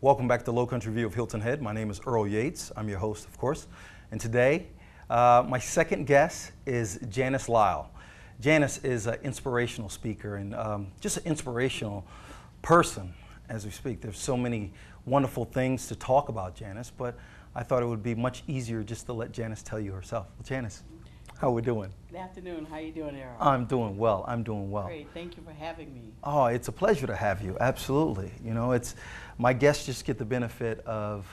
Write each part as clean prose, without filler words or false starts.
Welcome back to Lowcountry View of Hilton Head. My name is Earl Yates. I'm your host, of course. And today, my second guest is Janice Lyle. Janice is an inspirational speaker and just an inspirational person as we speak. There's so many wonderful things to talk about Janice, but I thought it would be much easier just to let Janice tell you herself. Well, Janice, how are we doing? Good afternoon. How you doing, Earl? I'm doing well. I'm doing well. Great. Thank you for having me. Oh, it's a pleasure to have you. Absolutely. You know, it's my guests just get the benefit of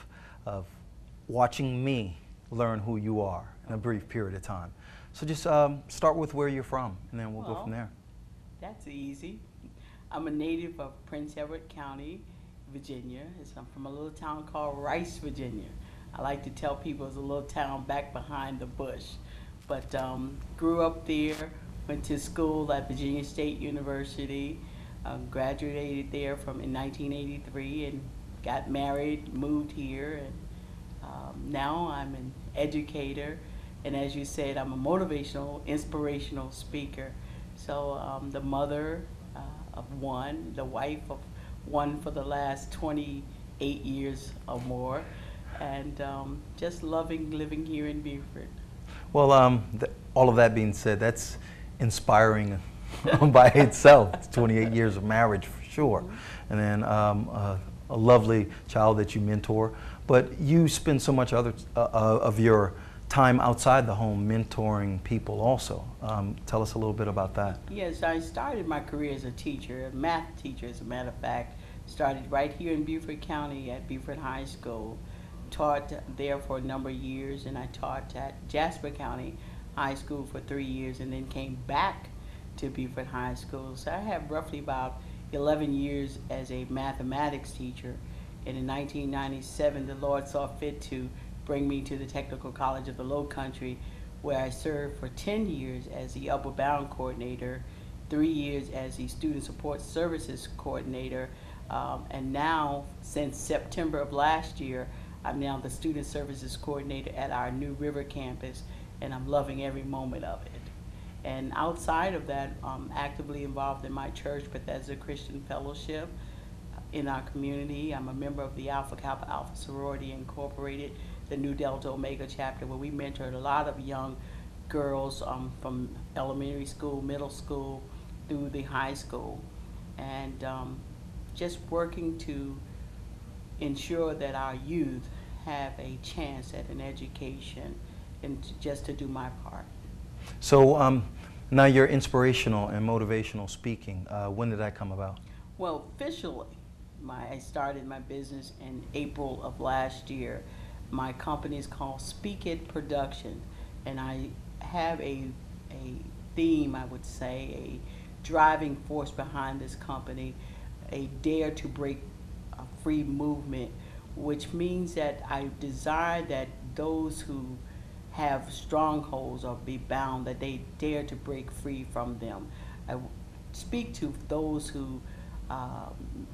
watching me learn who you are in a brief period of time. So just start with where you're from, and then we'll go from there. That's easy. I'm a native of Prince Edward County, Virginia. I'm from a little town called Rice, Virginia. I like to tell people it's a little town back behind the bush. But grew up there, went to school at Virginia State University, graduated there in 1983 and got married, moved here, and now I'm an educator. And as you said, I'm a motivational, inspirational speaker. So I'm the mother of one, the wife of one for the last 28 years or more, and just loving living here in Beaufort. Well, all of that being said, that's inspiring by itself. It's 28 years of marriage for sure. And then a lovely child that you mentor. But you spend so much of your time outside the home mentoring people also. Tell us a little bit about that. Yes, I started my career as a teacher, a math teacher as a matter of fact. Started right here in Beaufort County at Beaufort High School. Taught there for a number of years, and I taught at Jasper County High School for 3 years, and then came back to Beaufort High School. So I have roughly about 11 years as a mathematics teacher, and in 1997 the Lord saw fit to bring me to the Technical College of the Lowcountry, where I served for 10 years as the Upward Bound Coordinator, 3 years as the Student Support Services Coordinator, and now since September of last year I'm now the Student Services Coordinator at our New River campus, and I'm loving every moment of it. And outside of that, I'm actively involved in my church, Bethesda Christian Fellowship, in our community. I'm a member of the Alpha Kappa Alpha Sorority Incorporated, the Nu Delta Omega chapter, where we mentored a lot of young girls from elementary school, middle school, through the high school, and just working to ensure that our youth have a chance at an education, and just to do my part. So now you're inspirational and motivational speaking. When did that come about? Well, officially, I started my business in April of last year. My company is called Speak It Production, and I have a theme, I would say, a driving force behind this company, a dare to break free movement, which means that I desire that those who have strongholds or be bound, that they dare to break free from them. I speak to those who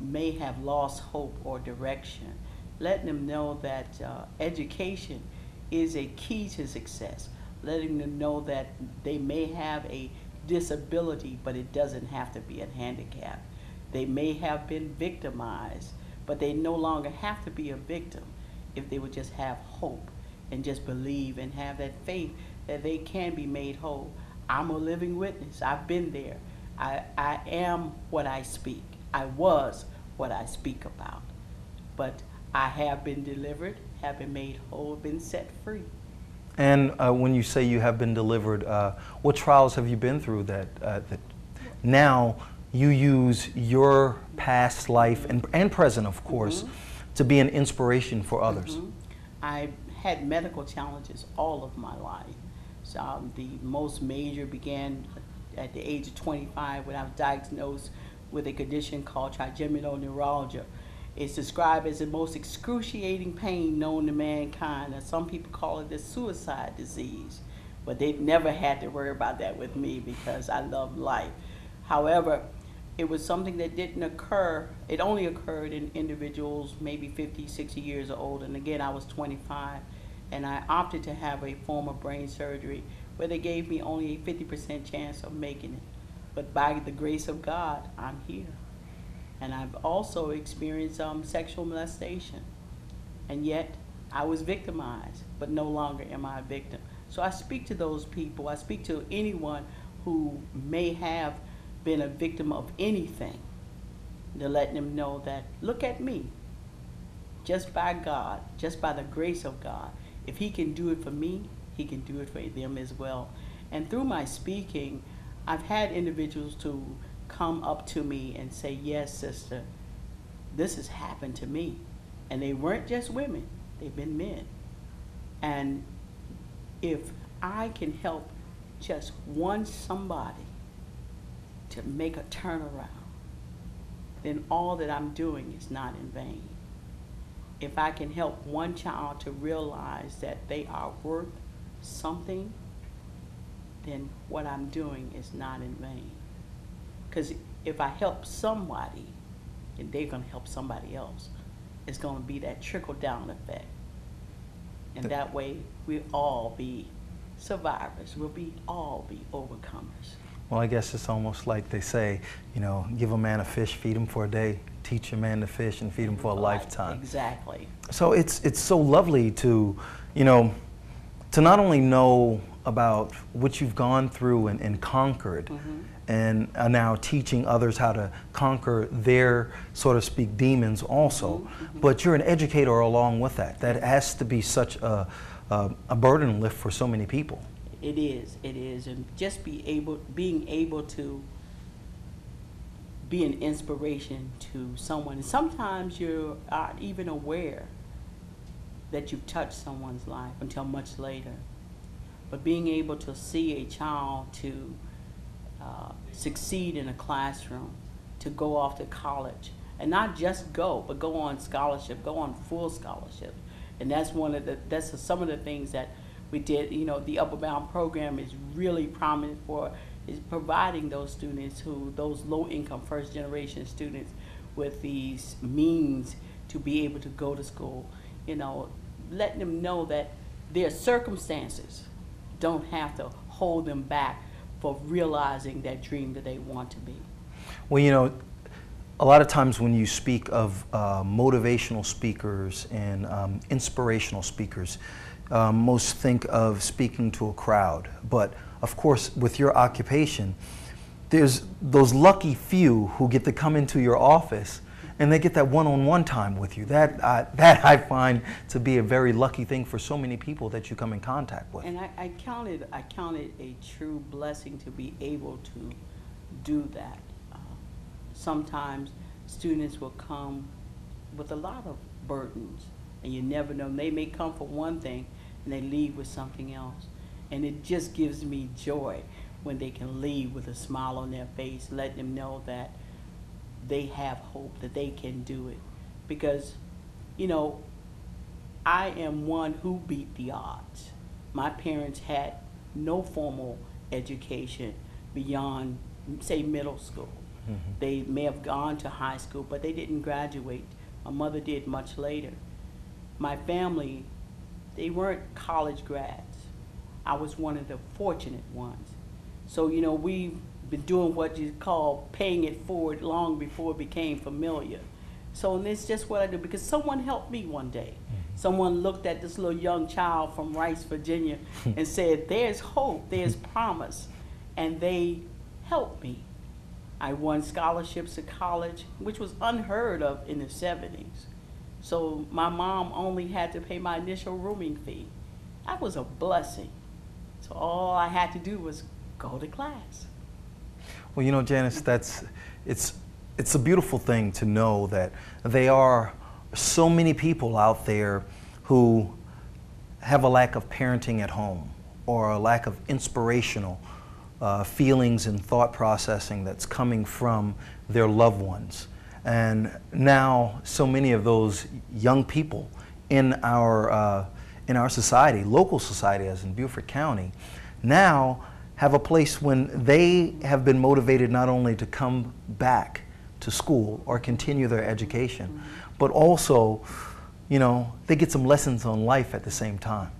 may have lost hope or direction, letting them know that education is a key to success, letting them know that they may have a disability, but it doesn't have to be a handicap. They may have been victimized, but they no longer have to be a victim if they would just have hope and just believe and have that faith that they can be made whole. I'm a living witness. I've been there. I am what I speak. I was what I speak about. But I have been delivered, have been made whole, been set free. And when you say you have been delivered, what trials have you been through that now you use your past life and present, of course, to be an inspiration for others? I had medical challenges all of my life. So the most major began at the age of 25 when I was diagnosed with a condition called trigeminal neuralgia. It's described as the most excruciating pain known to mankind, and some people call it the suicide disease. But they've never had to worry about that with me because I love life. However, it was something that didn't occur. It only occurred in individuals maybe 50, 60 years old. And again, I was 25, and I opted to have a form of brain surgery where they gave me only a 50% chance of making it. But by the grace of God, I'm here. And I've also experienced sexual molestation. And yet I was victimized, but no longer am I a victim. So I speak to those people. I speak to anyone who may have been a victim of anything, to let them know that, look at me. Just by God, just by the grace of God, if He can do it for me, He can do it for them as well. And through my speaking, I've had individuals to come up to me and say, yes, sister, this has happened to me. And they weren't just women, they've been men. And if I can help just one somebody to make a turnaround, then all that I'm doing is not in vain. If I can help one child to realize that they are worth something, then what I'm doing is not in vain. Because if I help somebody, then they're going to help somebody else. It's going to be that trickle-down effect. And that way, we'll all be survivors. We'll all be overcomers. Well, I guess it's almost like they say, you know, give a man a fish, feed him for a day, teach a man to fish and feed him for a lifetime. Exactly. So it's so lovely to, you know, to not only know about what you've gone through and conquered, and are now teaching others how to conquer their, so to speak, demons also, but you're an educator along with that. That has to be such a burden lift for so many people. It is, and just being able to be an inspiration to someone. And sometimes you're not even aware that you've touched someone's life until much later. But being able to see a child to succeed in a classroom, to go off to college, and not just go, but go on scholarship, go on full scholarship. And that's that's some of the things that we did. You know, the Upper Bound program is really prominent for, is providing those students those low-income first-generation students with these means to be able to go to school. You know, letting them know that their circumstances don't have to hold them back for realizing that dream that they want to be. Well, you know, a lot of times when you speak of motivational speakers and inspirational speakers, most think of speaking to a crowd. But of course, with your occupation, there's those lucky few who get to come into your office and they get that one-on-one time with you. That I find to be a very lucky thing for so many people that you come in contact with. And I count it a true blessing to be able to do that. Sometimes students will come with a lot of burdens, and you never know. They may come for one thing and they leave with something else. And it just gives me joy when they can leave with a smile on their face, letting them know that they have hope, that they can do it. Because, you know, I am one who beat the odds. My parents had no formal education beyond, say, middle school. They may have gone to high school, but they didn't graduate. My mother did much later. My family, they weren't college grads. I was one of the fortunate ones. So, you know, we've been doing what you call paying it forward long before it became familiar. So, and it's just what I do, because someone helped me one day. Someone looked at this little young child from Rice, Virginia, and said, there's hope, there's promise, and they helped me. I won scholarships to college, which was unheard of in the 70s. So my mom only had to pay my initial rooming fee. That was a blessing. So all I had to do was go to class. Well, you know, Janice, it's a beautiful thing to know that there are so many people out there who have a lack of parenting at home, or a lack of inspirational feelings and thought processing that's coming from their loved ones. And now so many of those young people in our society, local society as in Beaufort County, now have a place when they have been motivated not only to come back to school or continue their education, but also, you know, they get some lessons on life at the same time.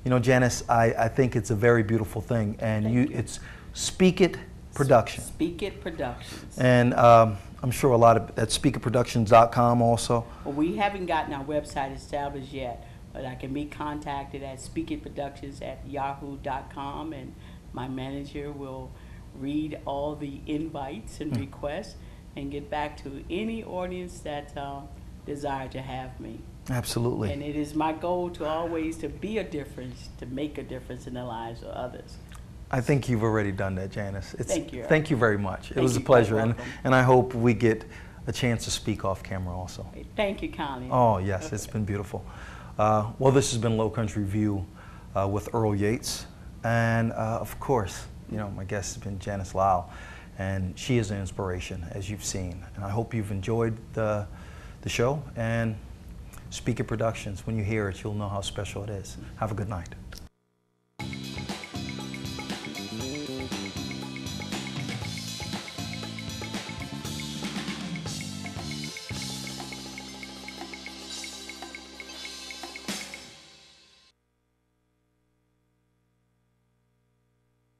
You know, Janice, I think it's a very beautiful thing, and it's speak it, Production. Speak It Productions. And I'm sure a lot of, at speakitproductions.com also. Well, we haven't gotten our website established yet, but I can be contacted at speakitproductions@yahoo.com, and my manager will read all the invites and requests and get back to any audience that desire to have me. Absolutely. And it is my goal to always to be a difference, to make a difference in the lives of others. I think you've already done that, Janice. Thank you. Thank you very much. It was a you. pleasure, You're and welcome. I hope we get a chance to speak off camera also. Thank you, Connie. Oh, yes, it's been beautiful. Well, this has been Lowcountry View with Earl Yates, and of course, you know, my guest has been Janice Lyle, and she is an inspiration, as you've seen. And I hope you've enjoyed the show, and Speak It Productions. When you hear it, you'll know how special it is. Have a good night.